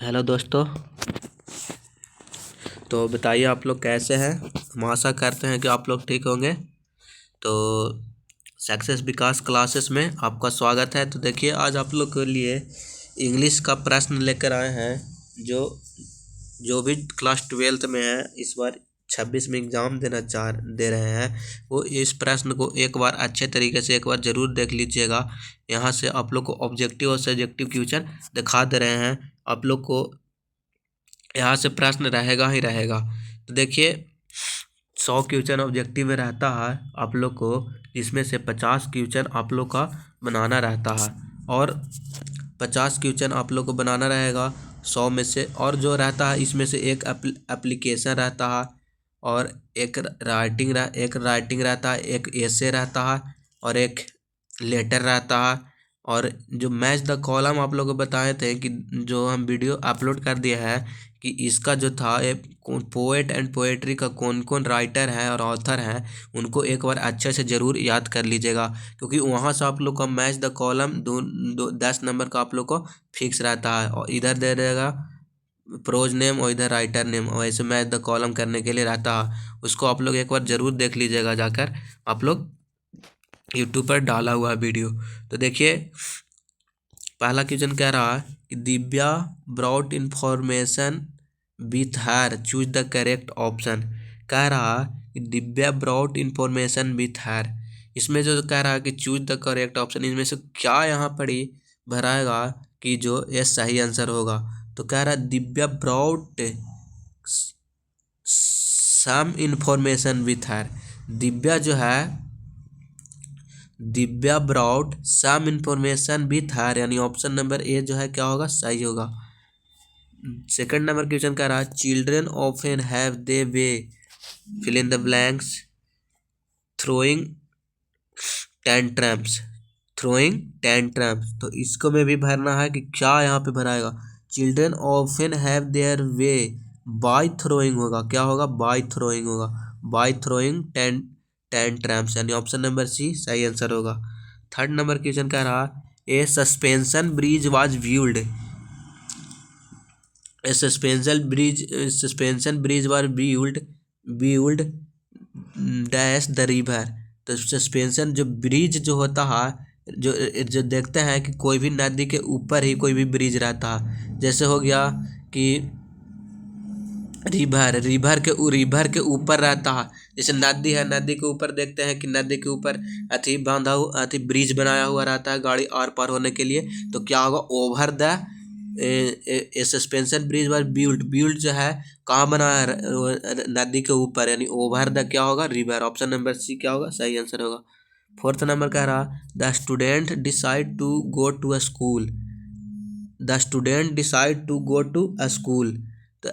Hello दोस्तों। तो बताइए आप लोग कैसे हैं। हम आशा करते हैं कि आप लोग ठीक होंगे। तो सक्सेस विकास क्लासेस में आपका स्वागत है। तो देखिए आज आप लोग के लिए इंग्लिश का प्रश्न लेकर आए हैं। जो जो भी क्लास 12th में है, इस बार 26 में एग्ज़ाम दे रहे हैं, वो इस प्रश्न को एक बार अच्छे तरीके से एक बार ज़रूर देख लीजिएगा। यहाँ से आप लोग को ऑब्जेक्टिव और सब्जेक्टिव क्वेश्चन दिखा दे रहे हैं। आप लोग को यहाँ से प्रश्न रहेगा ही रहेगा। तो देखिए 100 क्वेश्चन ऑब्जेक्टिव में रहता है आप लोग को, जिसमें से 50 क्वेश्चन आप लोग का बनाना रहता है और 50 क्वेश्चन आप लोग को बनाना रहेगा 100 में से। और जो रहता है इसमें से एक एप्लीकेशन रहता है और एक राइटिंग रहता है, एक एसे रहता है और एक लेटर रहता है। और जो मैच द कॉलम आप लोग को बताए थे कि जो हम वीडियो अपलोड कर दिया है कि इसका जो था पोएट एंड पोएट्री का कौन कौन राइटर है और ऑथर है, उनको एक बार अच्छे से ज़रूर याद कर लीजिएगा, क्योंकि वहाँ से आप लोग का मैच द कॉलम 10 नंबर का आप लोग को फिक्स रहता है। और इधर दे देगा प्रोज नेम और इधर राइटर नेम, वैसे मैच द कॉलम करने के लिए रहता है। उसको आप लोग एक बार ज़रूर देख लीजिएगा जाकर, आप लोग यूट्यूब पर डाला हुआ है वीडियो। तो देखिए पहला क्वेश्चन कह रहा है कि Divya brought information with her, choose the correct option. कह रहा कि दिव्या ब्रॉट इन्फॉर्मेशन विथ हर, इसमें जो कह रहा है कि चूज द करेक्ट ऑप्शन, इनमें से क्या यहाँ पर ही भराएगा कि जो ये सही आंसर होगा। तो कह रहा है Divya brought some information with her. Divya brought some information with her, यानी ऑप्शन नंबर ए जो है क्या होगा, सही होगा। सेकंड नंबर क्वेश्चन कह रहा है children often have they way fill in the blanks throwing tantrums. तो इसको में भी भरना है कि क्या यहाँ पे भराएगा। Children often have their way by throwing होगा, क्या होगा, बाय थ्रोइंग होगा, बाय थ्रोइंग टेंट्रम्स, यानी ऑप्शन नंबर सी सही आंसर होगा। थर्ड नंबर क्वेश्चन कह रहा a suspension bridge was built, suspension bridge was built dash the river. तो सस्पेंशन जो ब्रिज जो होता है, जो जो देखते हैं कि कोई भी नदी के ऊपर ही कोई भी ब्रिज रहता है, जैसे हो गया कि रिवर के ऊपर रहता है। जैसे नदी है, नदी के ऊपर देखते हैं कि नदी के ऊपर अथी ब्रिज बनाया हुआ रहता है गाड़ी आर पार होने के लिए। तो क्या होगा, over the suspension bridge was build जो है कहाँ बना है, नदी के ऊपर, यानी ओवर द क्या होगा, रिवर। ऑप्शन नंबर सी क्या होगा, सही आंसर होगा। फोर्थ नंबर कह रहा the student decide to go to a school. The student decide to go to a school. तो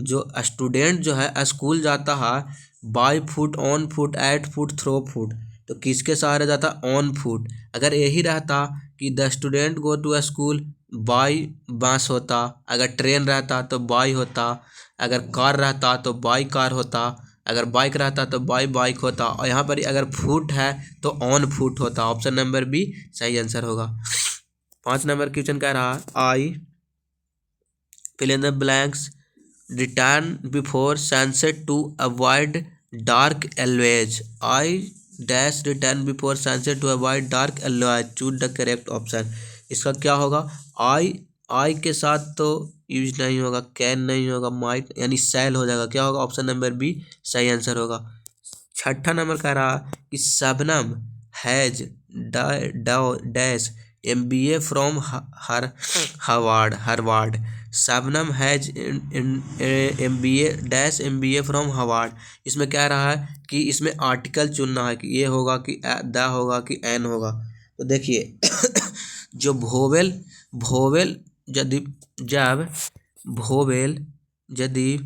जो स्टूडेंट जो है स्कूल जाता है by foot, on foot, at foot, through foot. तो किसके सहारे जाता, ऑन फुट। अगर यही रहता कि the student go to a school by bus होता, अगर ट्रेन रहता तो बाय होता, अगर कार रहता तो बाय कार होता, अगर बाइक रहता तो बाय बाइक होता, और यहाँ पर अगर फुट है तो ऑन फुट होता। ऑप्शन नंबर बी सही आंसर होगा। 5 नंबर क्वेश्चन कह रहा आई fill in the blanks return before sunset to avoid dark always। I dash return before sunset to avoid dark always, choose the correct option। इसका क्या होगा, आई के साथ तो यूज नहीं होगा, कैन नहीं होगा, माइट यानी सेल हो जाएगा, क्या होगा, ऑप्शन नंबर बी सही आंसर होगा। छठा नंबर कह रहा कि Shabnam has dash MBA from Harvard. Shabnam has MBA from Harvard. इसमें कह रहा है कि इसमें आर्टिकल चुनना है कि ये होगा कि द होगा कि एन होगा। तो देखिए जो भोवेल यदि जब भोवेल यदि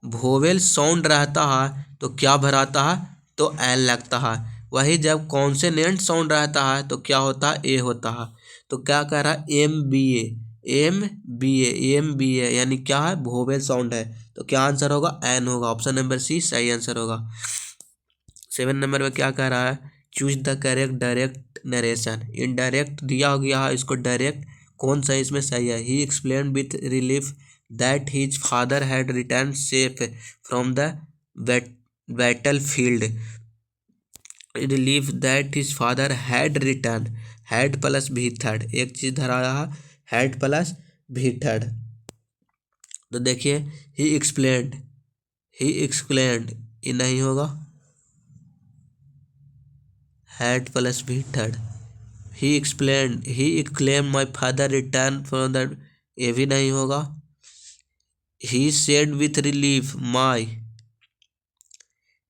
भोवेल साउंड रहता है तो क्या भराता है, तो एन लगता है। वही जब कॉन्सोनेंट साउंड रहता है तो क्या होता है, ए होता है। तो क्या कह रहा है, एम बी ए यानी क्या है, भोवेल साउंड है। तो क्या आंसर होगा, एन होगा। ऑप्शन नंबर सी सही आंसर होगा। 7 नंबर में क्या कह रहा है, choose the correct direct narration. Indirect दिया हो गया है, इसको डायरेक्ट कौन सा इसमें सही है? He explain with relief that his father had return safe from the battle field. Relief that his father had return, had plus भी थर्ड, एक चीज धरा रहा, हैड प्लस भी थर्ड। तो देखिए ही एक्सप्लेन्ड, ही एक्सप्लेन्ड, ये नहीं होगा, हैड प्लस भी third. He explained, he exclaim my father return from the, ये भी नहीं होगा। He said with relief my,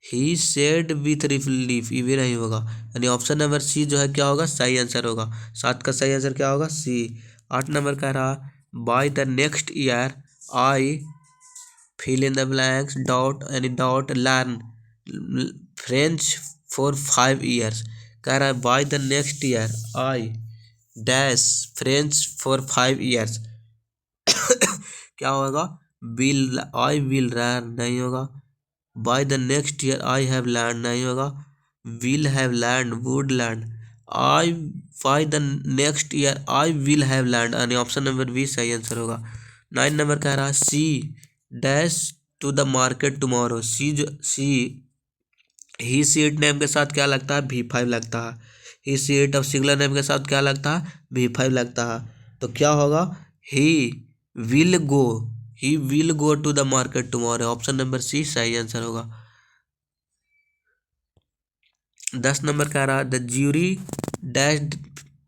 he said with relief, ये भी नहीं होगा। यानी ऑप्शन नंबर सी जो है क्या होगा, सही आंसर होगा। 7 का सही आंसर क्या होगा, सी। 8 नंबर कह रहा by the next year I fill in the blanks dot यानी dot learn French for 5 years. कह रहा है by the next year I dash French for 5 years. क्या होगा, विल, आई विल लर्न नहीं होगा। By the next year I have learn नहीं होगा। Will have learn, would learn, I by the next year I will have learn, यानी option number B सही answer होगा। 9 number कह रहा C dash to the market tomorrow. C जो C, ही seat name के साथ क्या लगता है, V5 लगता है। ही सीट ऑफ सिंगुलर नेम के साथ क्या लगता है, V5 लगता है। तो क्या होगा, he will go, he will go to the market tomorrow, option number C सही आंसर होगा। 10 नंबर कह रहा the jury dash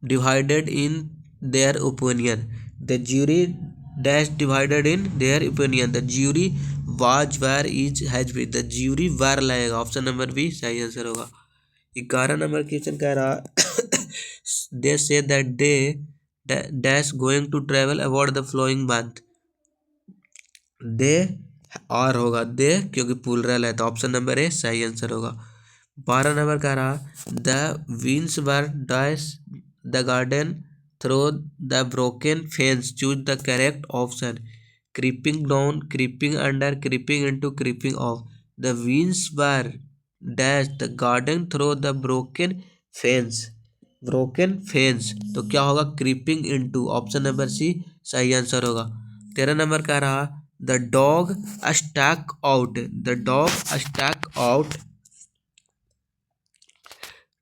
divided in their opinion. The jury dash divided in their opinion, the jury was were is has be, the jury were लगेगा, option number B सही answer होगा। 11 number question कह रहा they say that they dash going to travel about the flowing month. They are होगा, they क्योंकि plural है, तो option number A सही आंसर होगा। 12 नंबर कह रहा the winds were dash the garden through the broken fence, choose the correct option. Creeping down, creeping under, creeping into, creeping off. The winds were dash the garden through the broken fence, broken fence, तो क्या होगा, creeping into, option number C सही answer होगा। 13 number कह रहा the dog stuck out, the dog stuck out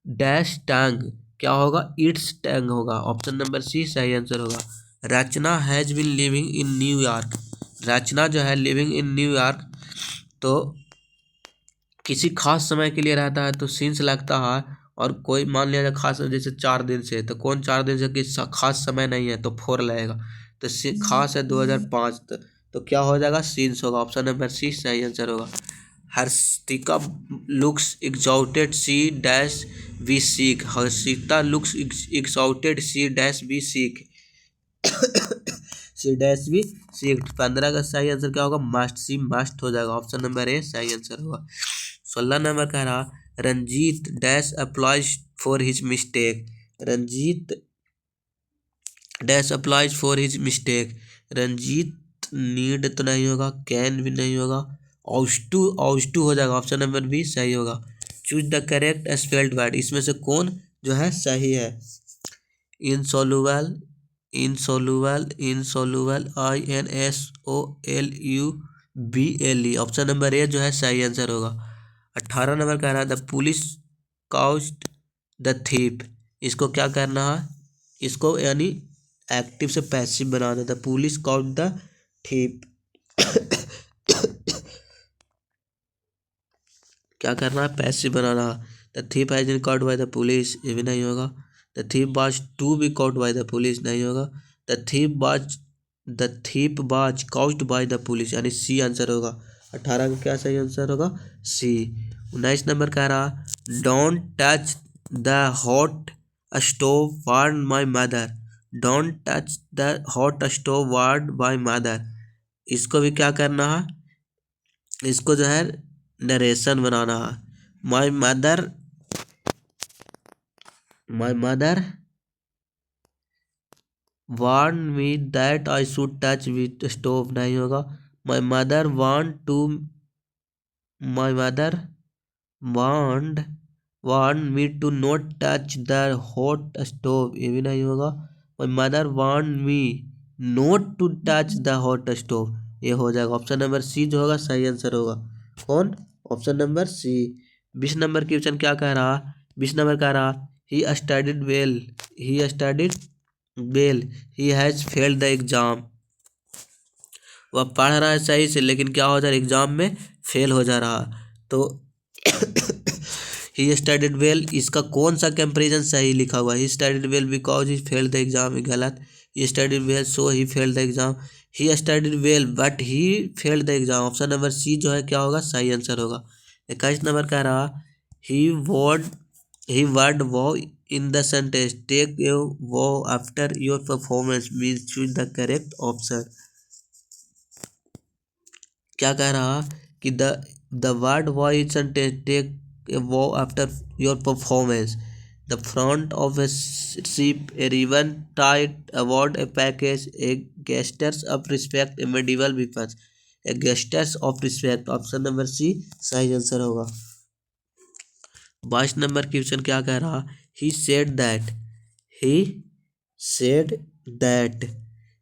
dash tongue, क्या होगा, it's tongue होगा, ऑप्शन नंबर सी सही आंसर होगा। Rachna has been living in New York. Rachna जो है लिविंग इन न्यूयॉर्क, तो किसी खास समय के लिए रहता है तो सिंस लगता है, और कोई मान लिया जाए खास जैसे 4 दिन से, तो कौन 4 दिन से कि खास समय नहीं है तो 4 लगेगा। तो खास है 2005, तो क्या हो जाएगा, सिंस होगा, ऑप्शन नंबर सी सही आंसर होगा। Harshika looks exalted C dash we seek, Harshita looks exalted C dash we seek, C dash we seek. 15 का सही आंसर क्या होगा, मस्ट, सी मस्ट हो जाएगा, ऑप्शन नंबर ए सही आंसर होगा। 16 नंबर कह रहा Ranjit dash applies for his mistake. Ranjit dash applies for his mistake, Ranjit need तो नहीं होगा, कैन भी नहीं होगा, ऑज टू हो जाएगा, ऑप्शन नंबर बी सही होगा। Choose the correct spelled word, इसमें से कौन जो है सही है। Insoluble, insoluble, insoluble, INSOLUBLE, option number ए जो है सही आंसर होगा। 18 नंबर कह रहा है द पुलिस काउस्ट द थीप। इसको क्या करना है, इसको यानी एक्टिव से पैसिव बनाना था, पुलिस काउट द थीप। क्या करना है, पैसिव बनाना। The thief has been caught by the police, ये भी नहीं होगा। The thief was to be caught by the police, नहीं होगा। The thief was caught by the police, यानी सी आंसर होगा। 18 का क्या सही आंसर होगा, सी। 19 नंबर कह रहा don't touch the hot stove warn my mother. Don't touch the hot stove warn my mother, इसको भी क्या करना है, इसको जो है नरेशन बनाना है। My mother, my mother warn me that I should touch with stove, नहीं होगा। My mother want to, my mother want me to not touch the hot stove, ये भी नहीं होगा। My mother want me not to touch the hot stove, ये हो जाएगा option number C जो होगा सही आंसर होगा। कौन? Option number C. 20 number question क्या कह रहा? 20 नंबर कह रहा he studied well, he studied well, he has failed the exam. वह पढ़ रहा है सही से लेकिन क्या हो जा रहा है, एग्जाम में फेल हो जा रहा। तो ही स्टडीड वेल, इसका कौन सा कंपेरिजन सही लिखा हुआ है? He studied well because he failed the exam, गलत। He studied well so he failed the exam. He studied well but he failed the exam, option number C जो है क्या होगा सही आंसर होगा। 21 नंबर कह रहा ही ward, he word bow in the sentence take you bow after your performance means choose the correct option. क्या कह रहा कि the word voice sentence take a bow after your performance, the front of a ship, a ribbon tied, award, a package, a gestures of respect, a medieval weapons, a gestures of respect, option number C सही answer होगा। 22 number question क्या कह रहा? He said that, he said that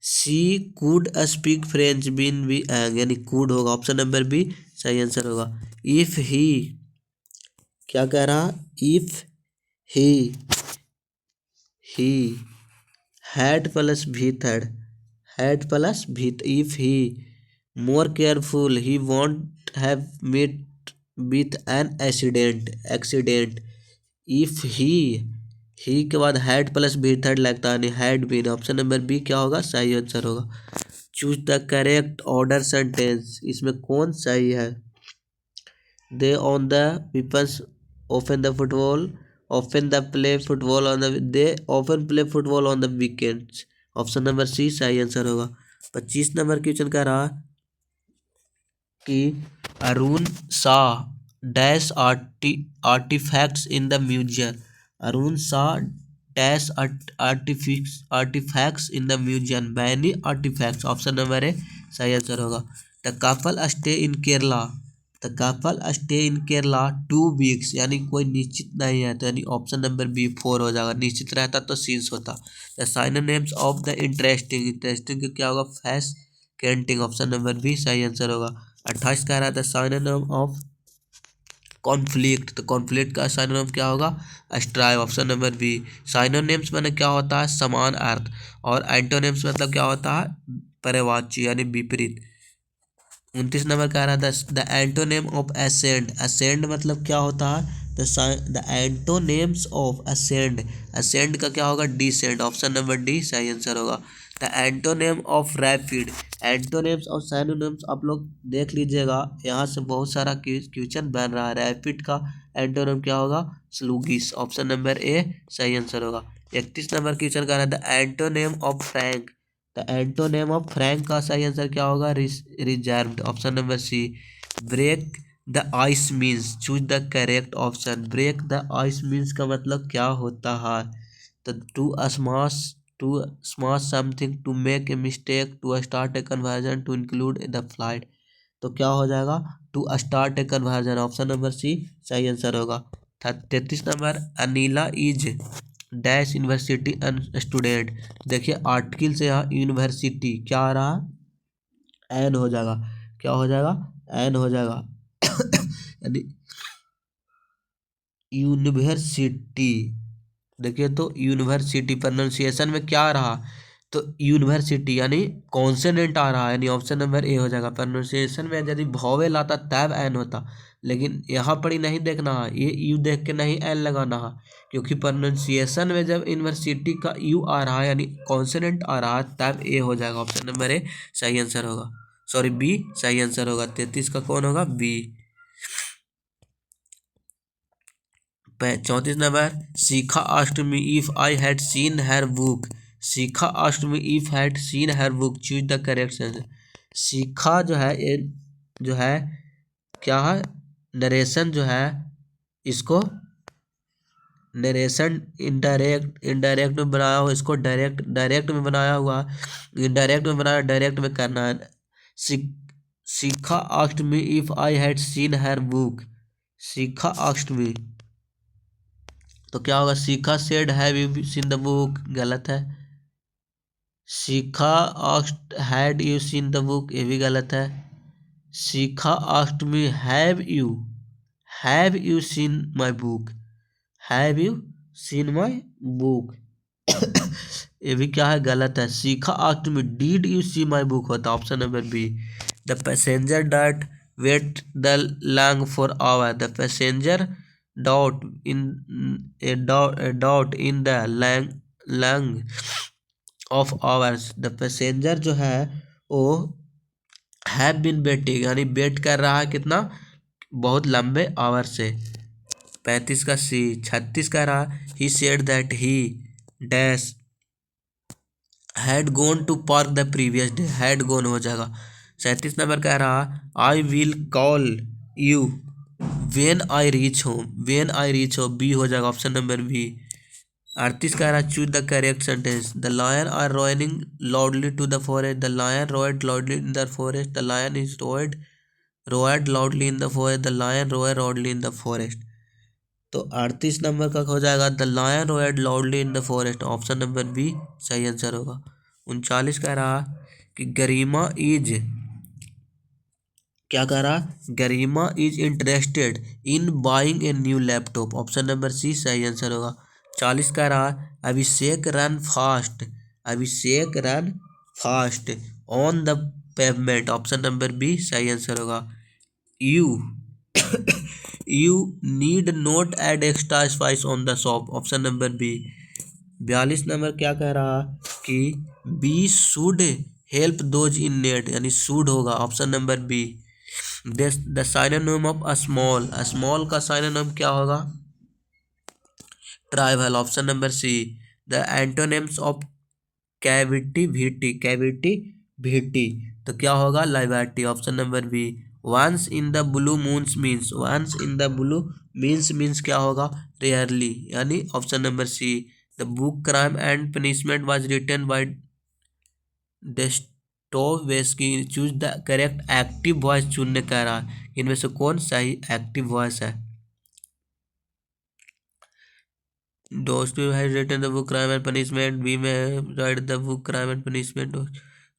she could speak French been we young, यानी could होगा, option number B सही answer होगा। If he, क्या कह रहा? If he had plus V third, had plus भीत, if he more careful he won't have met with an accident. If he के बाद हैड प्लस बी थर्ड लगता है, had been, option number B क्या होगा सही आंसर होगा। Choose the correct order sentence, इसमें कौन सही है? They on the weapons, open the football, open the play football on the, they open play football on the weekends, option number C सही answer होगा। 25 नंबर क्वेश्चन कह रहा कि Arun Shah dash artefacts in the museum, Arun Shah dash artefacts in the museum, many artefacts, option number A सही answer होगा। The couple stay in Kerala, the couple stay in Kerala 2 weeks, यानी कोई निश्चित नहीं है तो यानी ऑप्शन नंबर बी 4 हो जाएगा, निश्चित रहता तो सीन्स होता। The synonyms of the interesting, interesting क्या होगा फैसिनेटिंग, ऑप्शन नंबर बी सही आंसर होगा। 28 कह रहा था साइनोनिम ऑफ कॉन्फ्लिक्ट, तो कॉन्फ्लिक्ट का साइनोनिम क्या होगा strive, option number B. Synonyms में क्या होता है समान अर्थ, और एंटोनिम्स मतलब क्या होता है पर्यायवाची यानी विपरीत। 29 नंबर कह रहा था the antonym of ascend, ascend मतलब क्या होता है the antonyms of ascend, ascend का क्या होगा डिसेंड, ऑप्शन नंबर डी सही आंसर होगा। The antonym of rapid, antonyms और साइनोनिम्स आप लोग देख लीजिएगा, यहाँ से बहुत सारा क्वेश्चन बन रहा है। रैपिड का एंटोनेम क्या होगा स्लूगिश, ऑप्शन नंबर ए सही आंसर होगा। 31 नंबर क्वेश्चन कह रहा है the antonym of frank, the antonym of frank का सही आंसर क्या होगा reserved, option number C. Break the ice means, choose the correct option. Break the ice means का मतलब क्या होता है? तो to smash something, to make a mistake, to start a conversation, to include the flight, तो क्या हो जाएगा to start a conversation, option number C सही आंसर होगा। 33 number Anila is dash university student, देखिए आर्टिकल से यहाँ यूनिवर्सिटी क्या आ रहा एन हो जाएगा, क्या हो जाएगा एन हो जाएगा यानी यूनिवर्सिटी। देखिए तो यूनिवर्सिटी प्रोनाउंसिएशन में क्या आ रहा तो यूनिवर्सिटी यानी कॉन्सोनेंट आ रहा है, यानी ऑप्शन नंबर ए हो जाएगा। प्रोनाउंसिएशन में यदि वॉवेल आता तब एन होता, लेकिन यहाँ पर ही नहीं देखना है, ये यू देख के नहीं एन लगाना है, क्योंकि प्रोनाउंसिएशन में जब यूनिवर्सिटी का यू आ रहा है यानी कॉन्सोनेंट आ रहा है तब ए हो जाएगा, ऑप्शन नंबर ए सही आंसर होगा, सॉरी बी सही आंसर होगा। 33 का कौन होगा B. 34 number Shikha asked me if I had seen her book, Shikha asked me if I had seen her book, choose the correct answer। शिखा जो है ये जो है क्या है नरेशन जो है इसको नरेशन इनडायरेक्ट में बनाया हुआ, इसको डायरेक्ट में बनाया हुआ, इनडायरेक्ट में बनाया डायरेक्ट में करना है। शिखा asked me if I had seen her book, Shikha asked me तो क्या होगा Shikha said have you seen the book, गलत है। Shikha asked had you seen the book, ये भी गलत है। Shikha asked me have you seen my book, have you seen my book, ये भी क्या है, गलत है। Shikha asked me did you see my book होता option number B. The passenger dot wait the long for hour, the passenger dot in dot in the long off hours, the passenger जो है वो हैव बिन वेटिंग यानी wait कर रहा है कितना, बहुत लंबे आवर से। 35 का सी। 36 का रहा he said that he dash had gone to park the previous day, had gone हो जाएगा। 37 नंबर कह रहा I will call you when I reach home, when I reach home B हो जाएगा ऑप्शन नंबर बी। 38 कह रहा choose the correct sentence, the lion are roaring loudly to the forest, the lion roared loudly in the forest, the lion is roared loudly in the forest, the lion roar loudly in the forest. तो 38 number का हो जाएगा the lion roared loudly in the forest, option number B सही answer होगा। 39 कह रहा कि गरिमा is, क्या कह रहा, Garima is interested in buying a new laptop, option number C सही आंसर होगा। 40 कह रहा Abhishek run fast, Abhishek run fast on the pavement, option number B सही आंसर होगा। You you need not add extra spice on the soup, option number B. 42 number क्या कह रहा कि we should help those in need यानी should होगा, option number B. The synonym of a small का synonym क्या होगा, tribal, option number C. The antonyms of captivity तो क्या होगा, liberty, option number B. Once in the blue moons means, once in the blue means क्या होगा, rarely यानी option number C. The book crime and punishment was written by Dostoevsky, choose the correct active voice चुनने कह रहा है, इनमें से कौन सही एक्टिव वॉइस है। दोस्तों has written the book crime and punishment, B में write the book crime and punishment,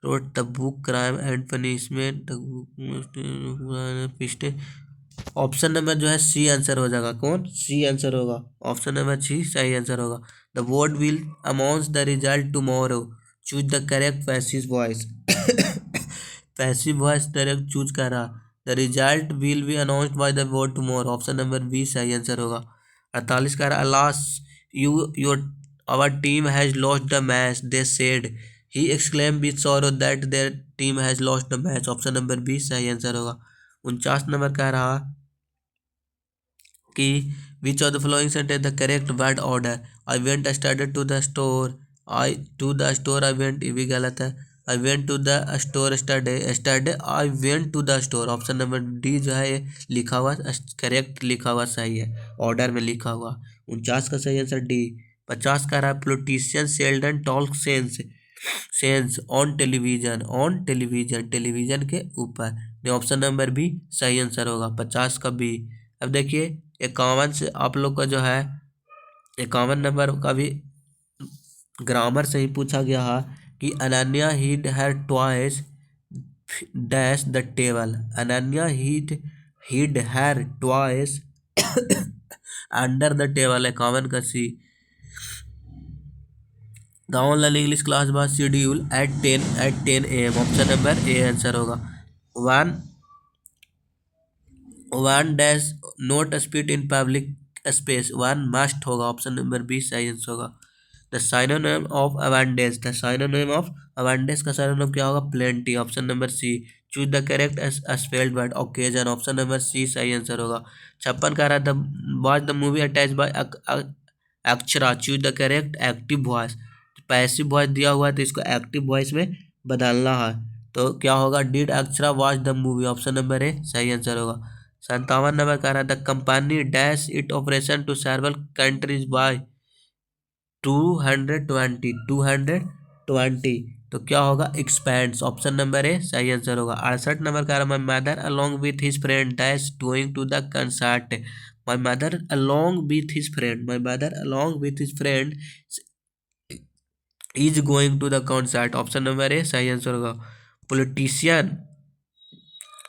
wrote the book crime and punishment, पिछले ऑप्शन नंबर जो है सी आंसर हो जाएगा, कौन सी आंसर होगा, ऑप्शन नंबर सी सही आंसर होगा। The board will announce the result tomorrow, choose the correct passive voice, passive voice direct choose कर रहा, the result will be announced by the board tomorrow, option number B सही answer होगा। 48 कह रहा alas your our team has lost the match they said, he exclaim with sorrow that their team has lost the match, option number B सही answer होगा। 49 number कह रहा कि which of the following sentence the correct word order, I went started to the store, I to the store I went, ये भी गलत है। I went to the store yesterday I went to the store, option number D जो है ये लिखा हुआ correct लिखा हुआ सही है, ऑर्डर में लिखा हुआ। 49 का सही आंसर डी। 50 का रहा politician Seldon talk sense on television television के ऊपर, ऑप्शन नंबर बी सही आंसर होगा 50 का बी। अब देखिए 51 से आप लोग का जो है 51 नंबर का भी ग्रामर से ही पूछा गया है कि Ananya hid her twice dash the table, Ananya hid her twice under the table, 51 का C. The online English class was schedule at 10 AM, option number A answer होगा। One one dash not speed in public space, one must होगा, option number B सही answer होगा। The synonym of abundance, the synonym of abundance का synonym क्या होगा, plenty, option number C. Choose the correct spelled word occasion, option number C सही answer होगा। 56 का रहा the watch the movie attach by Akshara, choose the correct active voice, passive voice दिया हुआ है तो इसको एक्टिव वॉइस में बदलना है, तो क्या होगा, did Akshara watch the movie, option number A सही आंसर होगा। 57 नंबर कह रहा the company dash it operation to several countries by 220 तो क्या होगा, एक्सपैंड्स, ऑप्शन नंबर ए सही आंसर होगा। 68 नंबर कह रहा my mother along with his friend dash going to the concert, my mother along with his friend, my mother along with his friend is going to the concert, option number A सही answer होगा। Politician,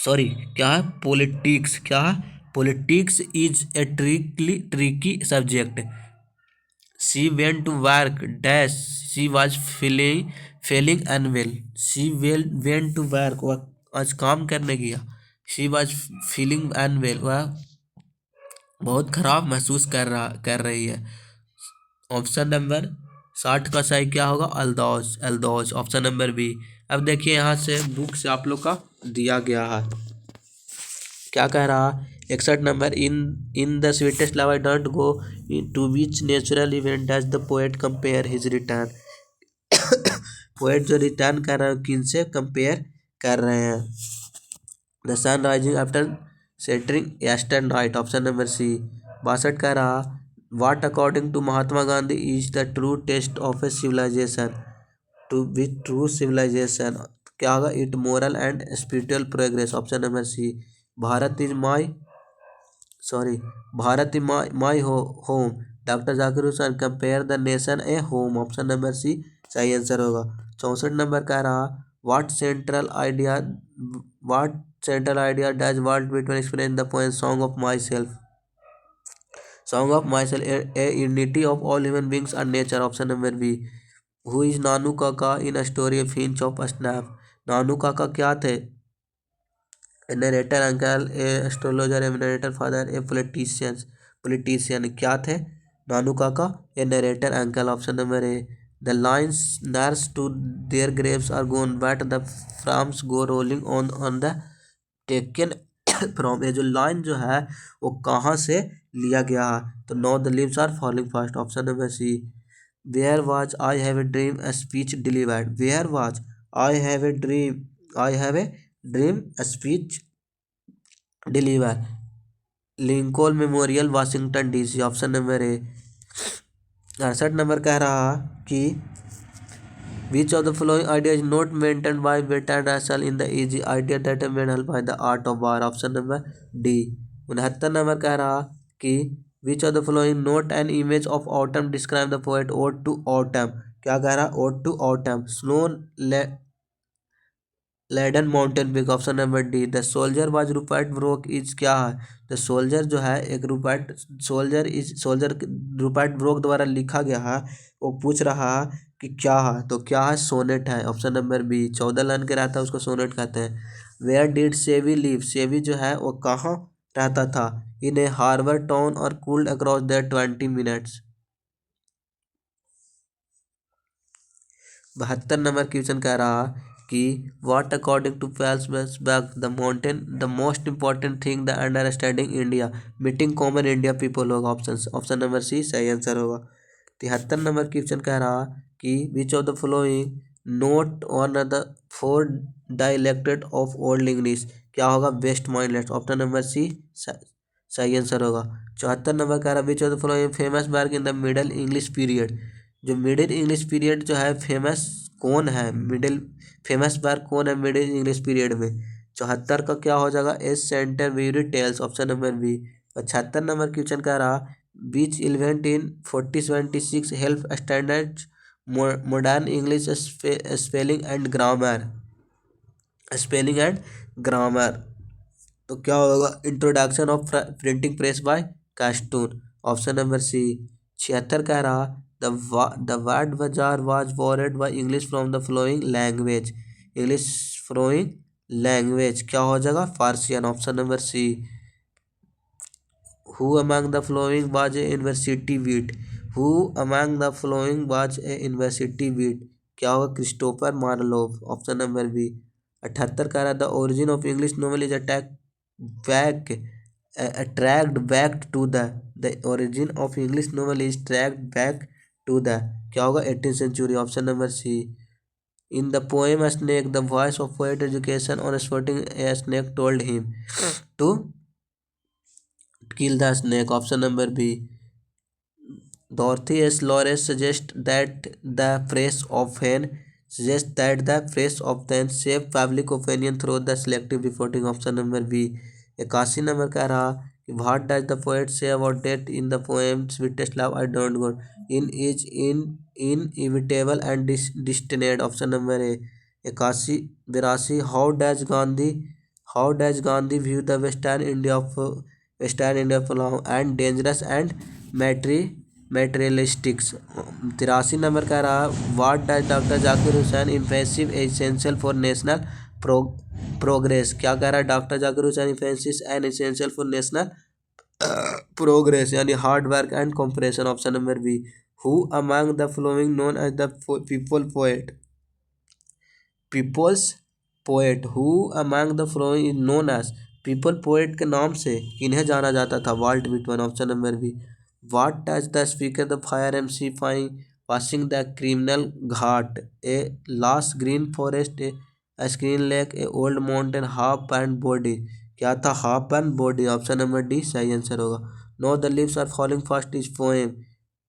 sorry क्या है, politics, क्या है, politics is a tricky subject. She went to work dash, she was feeling unwell, she went to work, वह आज काम करने गया। शी वाज फीलिंग अनवेल, वह बहुत खराब महसूस कर रही है। ऑप्शन नंबर 60 का सही क्या होगा, अल्दौस, अल्दौस, ऑप्शन नंबर बी। अब देखिए यहाँ से बुक से आप लोग का दिया गया है, क्या कह रहा, 61 number, in in the sweetest love I don't go to which natural event does the poet compare his return. Poet जो रिटर्न कर रहे हैं किनसे कंपेयर कर रहे हैं। The sun rising after setting eastern night, option number C. 62 कह रहा, what according to Mahatma Gandhi is the true test of a civilisation, to be true civilisation, क्या होगा, it moral and spiritual progress, option number C. Bharat is my, sorry, Bharat is my home, doctor Zakir Husain compare the nation a home, option number C सही answer होगा। 64 number कह रहा, what central idea, what central idea does world between explain the poem song of myself, song of myself a unity of all human beings and nature, option number B. Who is Nanu Kaka in a story of finch of snap, Nanu Kaka क्या थे, a narrator uncle, a astrologer, a narrator father, a politician क्या थे, Nanu Kaka, a narrator uncle, option number A. The lines nurse to their graves are gone but the frames go rolling on the taken from, ये जो line जो है वो कहाँ से लिया गया है, तो no the leaves are falling fast, option number C. Where was I have a dream a speech delivered, where was I have a dream, I have a dream speech deliver, Lincoln memorial Washington DC, option number A. 68 number कह रहा कि which of the following idea is not maintain by Bertrand Russell in the essay idea that maintain by the art of war, option number D. 69 number कह रहा कि which of the following not an image of autumn describe the poet ode to autumn, क्या कह रहा, ode to autumn, snow laden mountain peak, option number D. The soldier was Rupert Brooke is क्या है, the soldier जो है एक Rupert soldier is soldier Rupert Brooke द्वारा लिखा गया है, वो पूछ रहा है कि क्या है, तो क्या है, सोनेट है, ऑप्शन नंबर बी। 14 लाइन के रहता है उसको सोनेट कहते हैं। वेयर डिड सेवी लिव, सेवी जो है वो कहाँ रहता था, इन ए हार्बर टाउन और cooled across there 20 minutes. 72 number question कह रहा कि what according to back the mountain the most important thing the understanding India, meeting common India people होगा, ऑप्शन नंबर सी सही आंसर होगा। 73 number question कह रहा कि which of the following not on the 4 dialects of old English, क्या होगा, west mindless, option number C सही answer होगा। 74 नंबर कह रहा विच of the following famous work in the middle English period, जो मिडिल इंग्लिश पीरियड जो है famous कौन है, मिडिल फेमस वर्क कौन है मिडिल इंग्लिश पीरियड में। 74 का क्या हो जाएगा, as Canterbury tales, option number B. 75 number question कह रहा which event in 4076 help standard modern English spelling and grammar, spelling and grammar, तो क्या होगा, introduction of printing press by Caxton, option number C. 76 कह रहा the word bazaar was borrowed by English from the following language, English following language क्या हो जाएगा, Persian, option number C. Who among the following was a university wit, who among the following was a university wit, क्या होगा, Christopher Marlowe, option number B. 78 कह रहा the origin of English novel is back tracked back to the origin of English novel is tracked back to the, क्या होगा, 18th century, option number C. In the poem snake the voice of poet education on spotting a snake told him to kill the snake, option number B. Dorothy S. Lawrence suggests that the press often shape public opinion through the selective reporting, option number B. 81 number कह रहा what does the poet say about death in the poem sweetest love I don't go in is inevitable and destined. Option number A 81 82। How does Gandhi view the western India of love and dangerous and मैट्री materialistics. 83 number कह रहा है what does doctor Zakir Husain emphasise essential for national progress. क्या कह रहा है doctor Zakir Husain emphasis and essential for national progress यानी hard work and cooperation. Option number B. Who among the following known as the people's poet. Who among the following is known as people poet के नाम से किन्हें जाना जाता था? Walt Whitman. Option number B. What touch the speaker the fire MC fine passing the criminal got a last green forest a screen lake a old mountain half and body. क्या था? Half and body. Option number D सही answer होगा। No the leaves are falling fast is poem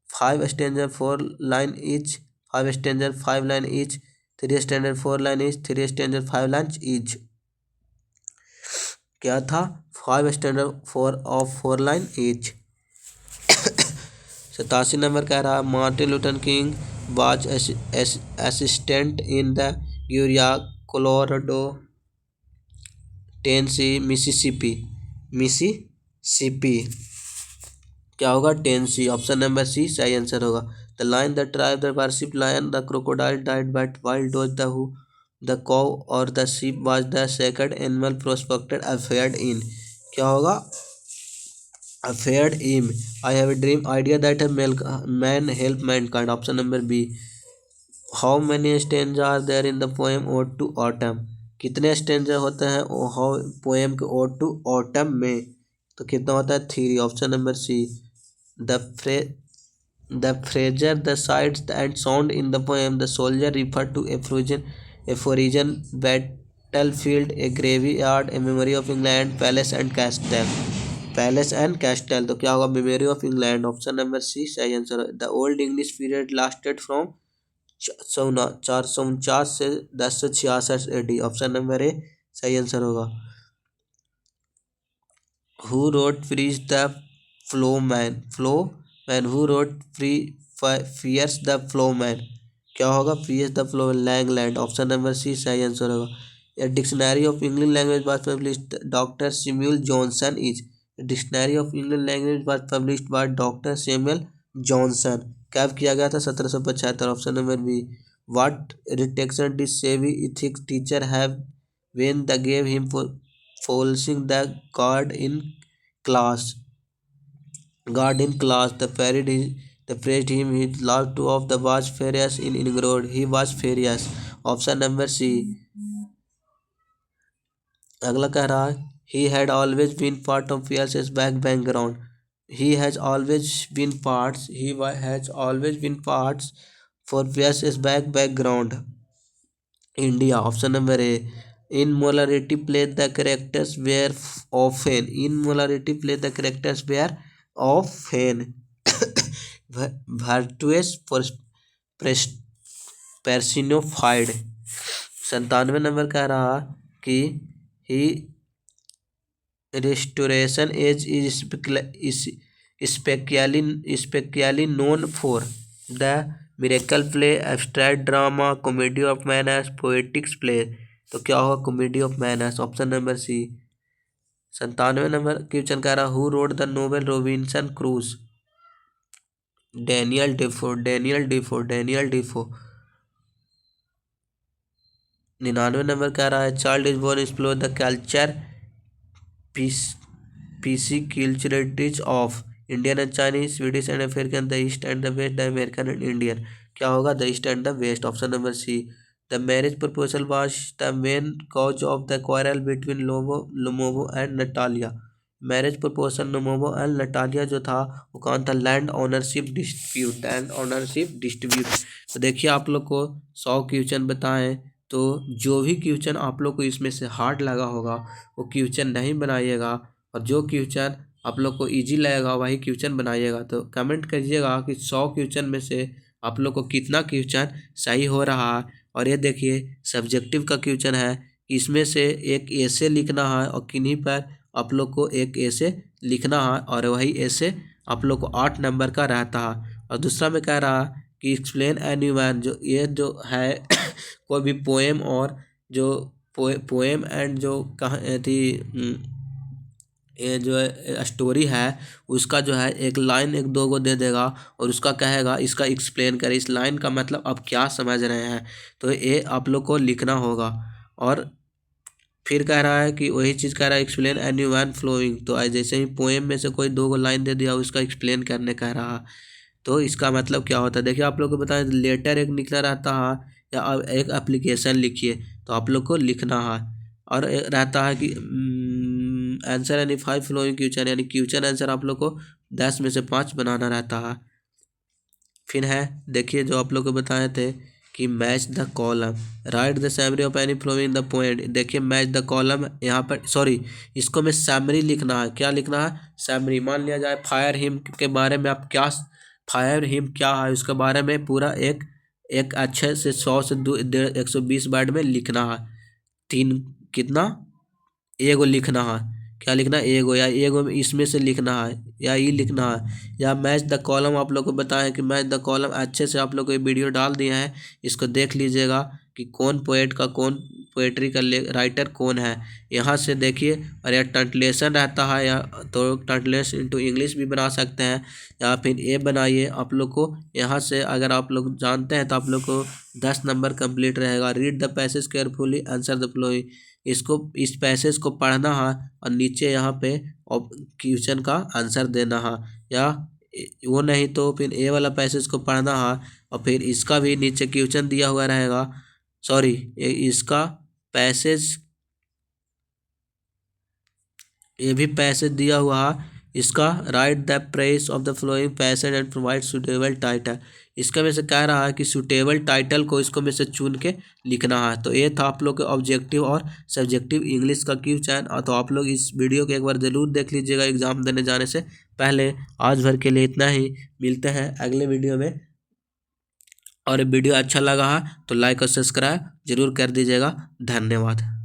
5 stanza 4 line each 5 stanza 5 line each 3 stanza 4 line each 3 stanza 5 line each. क्या था? 5 standard 4 line each. 87 number कह रहा है Martin Luther King was assistant in the यूरिया Colorado Tennessee Mississippi. क्या होगा? Tennessee. Option number C सही answer होगा। The line the tribe the worship lion the crocodile died but wild dogs the who the cow और the sheep was the sacred animal prospected affared in। क्या होगा? affared in। I have a dream idea that a man help mankind। Option number B. how many stanzas are there in the poem ode to autumn। कितने stanza होते हैं poem के ode to autumn में? तो कितना होता है? 3। Option number C. The phrases, the sights and sound in the poem, the soldier refer to a foreign battlefield, a graveyard, a memory of England, palace and castle। Palace and castle. तो क्या होगा? Memory of England. Option number C सही answer है। The old English period lasted from 449 से 1066 AD। Option number A सही answer होगा। Who wrote Piers the Plowman who wrote Piers the Plowman. क्या होगा? Piers the Plowman Langland. Option number C सही answer होगा। A dictionary of English language was published doctor Samuel Johnson is. Dictionary of English language was published by doctor Samuel Johnson. कब किया गया था? 1775। Option number B. What reaction did Savi ethics teacher have when the gave him falsing the guard in class the praised him he loved to of the was furious in Ingrod he was furious। Option number C. अगला कह रहा है he had always been part of Pierce's background। he has always been parts for Pierce's background India। Option number A. In molarity play the characters were often virtuous personified। 97 number कह रहा कि ही restoration age is specially known for the miracle play abstract drama comedy of manners poetics play। तो क्या होगा? Comedy of manners. Option number C. 97 number question कह रहा who wrote the novel Robinson Crusoe. Daniel Defoe 99 number कह रहा है child is born explore the culture PC of Indian and Chinese Swedish and African the east and the west the American and Indian. क्या होगा? The east and the west. Option number C. The marriage proposal was the main cause of the quarrel between Lomovo and Natalia। Marriage proposal Lomovo and Natalia जो था वो कौन था? Land ownership dispute. तो देखिए आप लोग को 100 क्वेश्चन बताएं तो जो भी क्वेश्चन आप लोग को इसमें से हार्ड लगा होगा वो क्वेश्चन नहीं बनाइएगा और जो क्वेश्चन आप लोग को इजी लगेगा वही क्वेश्चन बनाइएगा। तो कमेंट करिएगा कि 100 क्वेश्चन में से आप लोग को कितना क्वेश्चन सही हो रहा है। और ये देखिए सब्जेक्टिव का क्वेश्चन है, इसमें से एक ऐसे लिखना है और किन्हीं पर आप लोग को एक ऐसे लिखना है और वही ऐसे आप लोग को 8 नंबर का रहता है। और दूसरा में कह रहा कि एक्सप्लेन एनीवन, जो ये जो है कोई भी पोएम और जो पोएम एंड जो कहा थी ये जो स्टोरी है उसका जो है एक लाइन एक दो को दे देगा और उसका कहेगा इसका एक्सप्लेन करे, इस लाइन का मतलब आप क्या समझ रहे हैं, तो ये आप लोग को लिखना होगा। और फिर कह रहा है कि वही चीज़ कह रहा है एक्सप्लेन एनी वन फ्लोइंग, तो जैसे ही पोएम में से कोई दो लाइन दे दिया उसका एक्सप्लेन करने कह रहा, तो इसका मतलब क्या होता है देखिए आप लोग को बताएं। लेटर एक निकला रहता है या एक एप्लीकेशन लिखिए तो आप लोग को लिखना है। और रहता है कि आंसर यानी 5 फ्लोइंग क्वेश्चन, यानी क्वेश्चन आंसर आप लोग को 10 में से 5 बनाना रहता है। फिर है देखिए जो आप लोग को बताए थे कि match the column, write the summary of any following the point. देखिए मैच द कॉलम यहाँ पर सॉरी इसको में समरी लिखना है। क्या लिखना है? समरी। मान लिया जाए फायर हिम के बारे में आप क्या, फायर हिम क्या है उसके बारे में पूरा एक अच्छे से 100 से 120 वर्ड में लिखना है। तीन कितना एगो लिखना है। क्या लिखना है? एगो, या एगो इसमें से लिखना है या ये लिखना है। या मैच द कॉलम आप लोग को बताएं कि मैच द कॉलम अच्छे से आप लोग को ये वीडियो डाल दिया है, इसको देख लीजिएगा कि कौन पोएट का कौन पोएट्री का राइटर कौन है। यहाँ से देखिए। और यह ट्रांसलेशन रहता है या तो ट्रांसलेशन इनटू इंग्लिश भी बना सकते हैं या फिर ये बनाइए आप लोग को। यहाँ से अगर आप लोग जानते हैं तो आप लोग को 10 नंबर कंप्लीट रहेगा। Read the passage carefully, answer the flowing, इसको इस पैसेज को पढ़ना है और नीचे यहाँ पे क्वेश्चन का आंसर देना है। या वो नहीं तो फिर ए वाला पैसेज को पढ़ना है और फिर इसका भी नीचे क्वेश्चन दिया हुआ रहेगा, सॉरी इसका पैसेज, ये भी पैसेज दिया हुआ है इसका। Right the press of the flowing passage and provide suitable title, इसका में से कह रहा है कि सुटेबल टाइटल को इसको में से चुन के लिखना है। तो ये था आप लोग के ऑब्जेक्टिव और सब्जेक्टिव इंग्लिश का क्वेश्चन। तो आप लोग इस वीडियो को एक बार ज़रूर देख लीजिएगा एग्ज़ाम देने जाने से पहले। आज भर के लिए इतना ही, मिलते हैं अगले वीडियो में। और वीडियो अच्छा लगा है तो लाइक और सब्सक्राइब जरूर कर दीजिएगा। धन्यवाद।